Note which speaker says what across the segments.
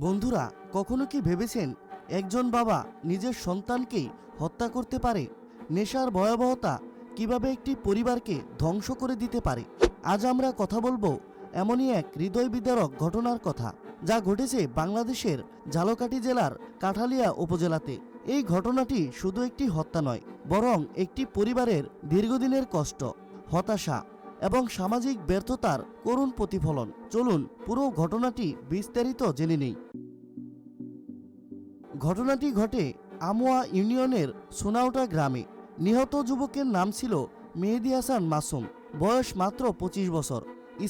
Speaker 1: বন্ধুরা, কখনো কি ভেবেছেন একজন বাবা নিজের সন্তানকেই হত্যা করতে পারে? নেশার ভয়াবহতা কিভাবে একটি পরিবারকে ধ্বংস করে দিতে পারে। আজ আমরা কথা বলবো এমনই এক হৃদয় বিদারক ঘটনার কথা, যা ঘটেছে বাংলাদেশের ঝালকাঠি জেলার কাঠালিয়া উপজেলাতে। এই ঘটনাটি শুধু একটি হত্যা নয়, বরং একটি পরিবারের দীর্ঘদিনের কষ্ট, হতাশা এবং সামাজিক ব্যর্থতার করুণ প্রতিফলন। চলুন পুরো ঘটনাটি বিস্তারিত জেনে নেই। ঘটনাটি ঘটে আমুয়া ইউনিয়নের সোনাউটা গ্রামে। নিহত যুবকের নাম ছিল মেহেদী হাসান মাসুম, বয়স মাত্র 25 বছর।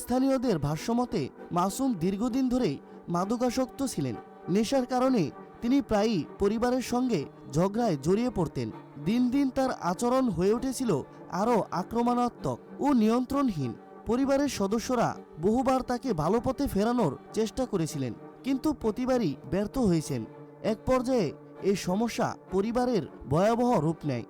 Speaker 1: স্থানীয়দের ভাষ্যমতে মাসুম দীর্ঘদিন ধরেই মাদকাসক্ত ছিলেন। নেশার কারণে তিনি প্রায়ই পরিবারের সঙ্গে ঝগড়ায় জড়িয়ে পড়তেন। দিন দিন তার আচরণ হয়ে উঠেছিল আরও আক্রমণাত্মক ও নিয়ন্ত্রণহীন। পরিবারের সদস্যরা বহুবার তাকে ভালো পথে ফেরানোর চেষ্টা করেছিলেন, কিন্তু প্রতিবারই ব্যর্থ হয়েছেন। এক পর্যায়ে এই সমস্যা পরিবারের ভয়াবহ রূপ নেয়।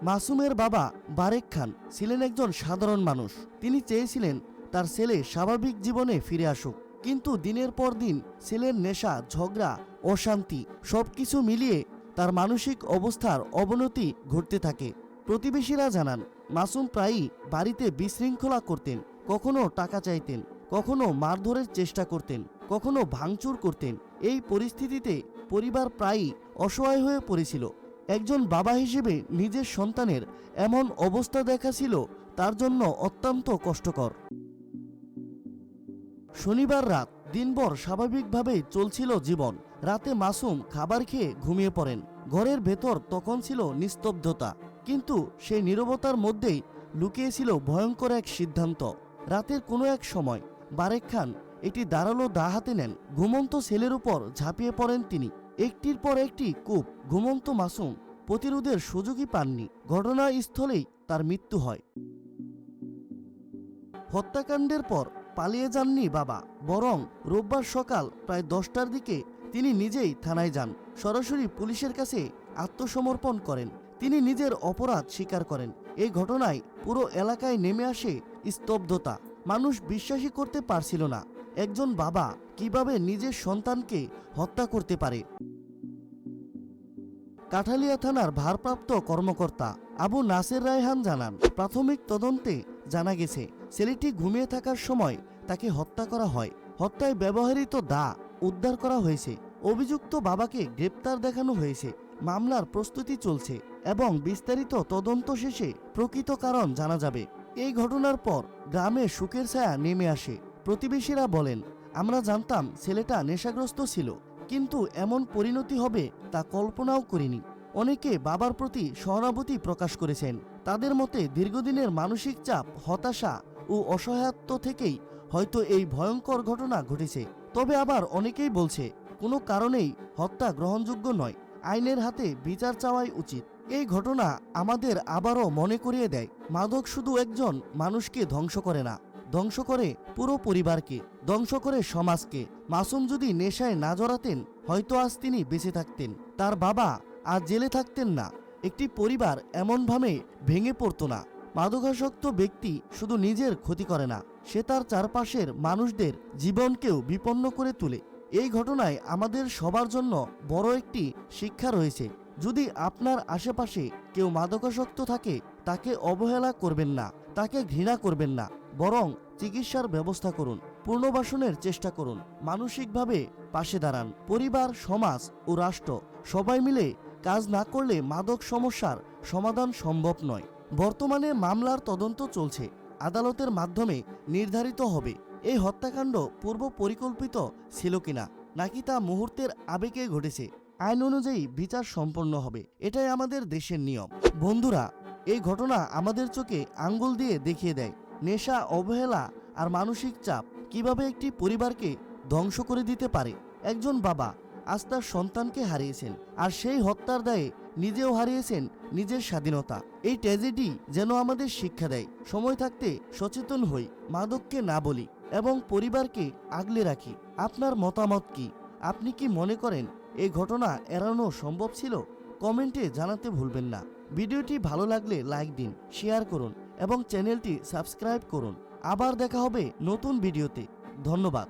Speaker 1: মাসুমের বাবা বারেক খান ছিলেন একজন সাধারণ মানুষ। তিনি চেয়েছিলেন তার ছেলে স্বাভাবিক জীবনে ফিরে আসুক, কিন্তু দিনের পর দিন ছেলের নেশা, ঝগড়া, অশান্তি সবকিছু মিলিয়ে তার মানসিক অবস্থার অবনতি ঘটতে থাকে। প্রতিবেশীরা জানান, মাসুম প্রায়ই বাড়িতে বিশৃঙ্খলা করতেন, কখনো টাকা চাইতেন, কখনো মারধরের চেষ্টা করতেন, কখনো ভাঙচুর করতেন। এই পরিস্থিতিতে পরিবার প্রায়ই অসহায় হয়ে পড়েছিল। একজন বাবা হিসেবে নিজের সন্তানের এমন অবস্থা দেখা ছিল তার জন্য অত্যন্ত কষ্টকর। শনিবার রাত দিনভর স্বাভাবিকভাবেই চলছিল জীবন। রাতে মাসুম খাবার খেয়ে ঘুমিয়ে পড়েন। ঘরের ভেতর তখন ছিল নিস্তব্ধতা, কিন্তু সেই নীরবতার মধ্যেই লুকিয়েছিল ভয়ঙ্কর এক সিদ্ধান্ত। রাতের কোনো এক সময় বারেক খান একটি ধারালো দা হাতে নেন। ঘুমন্ত ছেলের উপর ঝাঁপিয়ে পড়েন তিনি। একটির পর একটি কূপ। ঘুমন্ত মাসুম প্রতিরোধের সুযোগই পাননি। ঘটনাস্থলেই তার মৃত্যু হয়। হত্যাকাণ্ডের পর পালিয়ে যাননি বাবা, বরং রোববার সকাল প্রায় 10টার দিকে তিনি নিজেই থানায় যান। সরাসরি পুলিশের কাছে আত্মসমর্পণ করেন। তিনি নিজের অপরাধ স্বীকার করেন। এই ঘটনায় পুরো এলাকায় নেমে আসে স্তব্ধতা। মানুষ বিশ্বাসই করতে পারছিল না একজন বাবা কিভাবে নিজের সন্তানকে হত্যা করতে পারে। কাঠালিয়া থানার ভারপ্রাপ্ত কর্মকর্তা আবু নাসের রায়হান জানান, প্রাথমিক তদন্তে জানা গেছে ছেলেটি ঘুমিয়ে থাকার সময় তাকে হত্যা করা হয়। হত্যায় ব্যবহৃত দা উদ্ধার করা হয়েছে। অভিযুক্ত বাবাকে গ্রেপ্তার দেখানো হয়েছে। মামলার প্রস্তুতি চলছে এবং বিস্তারিত তদন্ত শেষে প্রকৃত কারণ জানা যাবে। এই ঘটনার পর গ্রামে শোকের ছায়া নেমে আসে। প্রতিবেশীরা বলেন, আমরা জানতাম ছেলেটা নেশাগ্রস্ত ছিল, কিন্তু এমন পরিণতি হবে তা কল্পনাও করিনি। অনেকে বাবার প্রতি সহানুভূতি প্রকাশ করেছেন। তাদের মতে দীর্ঘদিনের মানসিক চাপ, হতাশা ও অসহায়ত্ব থেকেই হয়তো এই ভয়ঙ্কর ঘটনা ঘটেছে। তবে আবার অনেকেই বলছে কোনো কারণেই হত্যা গ্রহণযোগ্য নয়, আইনের হাতে বিচার চাওয়াই উচিত। এই ঘটনা আমাদের আবারও মনে করিয়ে দেয়, মাদক শুধু একজন মানুষকে ধ্বংস করে না, ধ্বংস করে পুরো পরিবারকে, ধ্বংস করে সমাজকে। মাসুম যদি নেশায় না জড়াতেন, হয়তো আজ তিনি বেঁচে থাকতেন, তার বাবা আজ জেলে থাকতেন না, একটি পরিবার এমনভাবে ভেঙে পড়তো না। মাদকাসক্ত ব্যক্তি শুধু নিজের ক্ষতি করে না, সে তার চারপাশের মানুষদের জীবনকেও বিপন্ন করে তোলে। এই ঘটনায় আমাদের সবার জন্য বড় একটি শিক্ষা রয়েছে। যদি আপনার আশেপাশে কেউ মাদকাসক্ত থাকে, তাকে অবহেলা করবেন না, তাকে ঘৃণা করবেন না, বরং চিকিৎসার ব্যবস্থা করুন, পুনর্বাসনের চেষ্টা করুন, মানসিকভাবে পাশে দাঁড়ান। পরিবার, সমাজ ও রাষ্ট্র সবাই মিলে কাজ না করলে মাদক সমস্যার সমাধান সম্ভব নয়। বর্তমানে মামলার তদন্ত চলছে। আদালতের মাধ্যমে নির্ধারিত হবে এই হত্যাকাণ্ড পূর্ব পরিকল্পিত ছিল কিনা, নাকি তা মুহূর্তের আবেগে ঘটেছে। আইন অনুযায়ী বিচার সম্পন্ন হবে, এটাই আমাদের দেশের নিয়ম। বন্ধুরা, এই ঘটনা আমাদের চোখে আঙ্গুল দিয়ে দেখিয়ে দেয় নেশা, অবহেলা আর মানসিক চাপ কিভাবে একটি পরিবারকে ধ্বংস করে দিতে পারে। একজন বাবা আজ তার সন্তানকে হারিয়েছেন, আর সেই হত্যার দায়ে নিজেও হারিয়েছেন নিজের স্বাধীনতা। এই ট্র্যাজেডি যেন আমাদের শিক্ষা দেয়, সময় থাকতে সচেতন হই, মাদককে না বলি এবং পরিবারকে আগলে রাখি। আপনার মতামত কি? আপনি কি মনে করেন এই ঘটনা এড়ানো সম্ভব ছিল? কমেন্টে জানাতে ভুলবেন না। ভিডিওটি ভালো লাগলে লাইক দিন, শেয়ার করুন এবং চ্যানেলটি সাবস্ক্রাইব করুন। আবার দেখা হবে নতুন ভিডিওতে। ধন্যবাদ।